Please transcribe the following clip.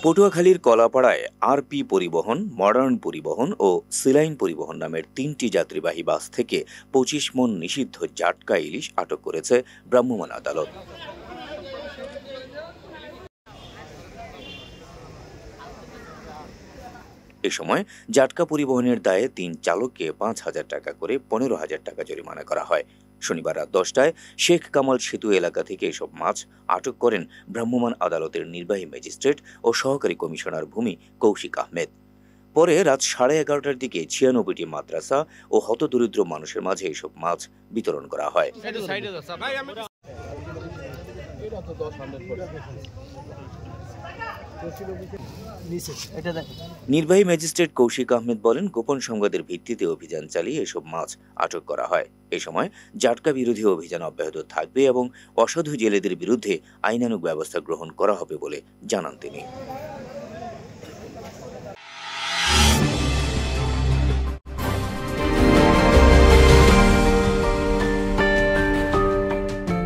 পটুয়াখালীর কলাপাড়ায় আরপি পরিবহন, মডার্ন পরিবহন ও সিলাইন পরিবহন নামের ৩টি যাত্রীবাহী বাস থেকে ২৫ মণ নিষিদ্ধ জাটকা ইলিশ আটক করেছে ভ্রাম্যমাণ আদালত। এ সময় জাটকা পরিবহনের দায়ে ৩ চালককে ৫,০০০ টাকা করে ১৫,০০০ টাকা জরিমানা করা হয়। শনিবার রাত ১০টায় শেখ কামাল সেতু এলাকা থেকে এসব মাছ আটক করেন ভ্রাম্যমাণ আদালতের নির্বাহী ম্যাজিস্ট্রেট ও সহকারী কমিশনার ভূমি কৌশিক আহমেদ। পরে রাত ১১:৩০টার দিকে ৯৬টি মাদ্রাসা ও হতদরিদ্র মানুষের মাঝে এসব মাছ বিতরণ করা হয়। নির্বাহী ম্যাজিস্ট্রেট কৌশিক আহমেদ বলেন, গোপন সংবাদের ভিত্তিতে অভিযান চালিয়ে এসব মাছ আটক করা হয়। এ সময় জাটকা বিরোধী অভিযান অব্যাহত থাকবে এবং অসাধু জেলেদের বিরুদ্ধে আইনানুগ ব্যবস্থা গ্রহণ করা হবে বলে জানান তিনি।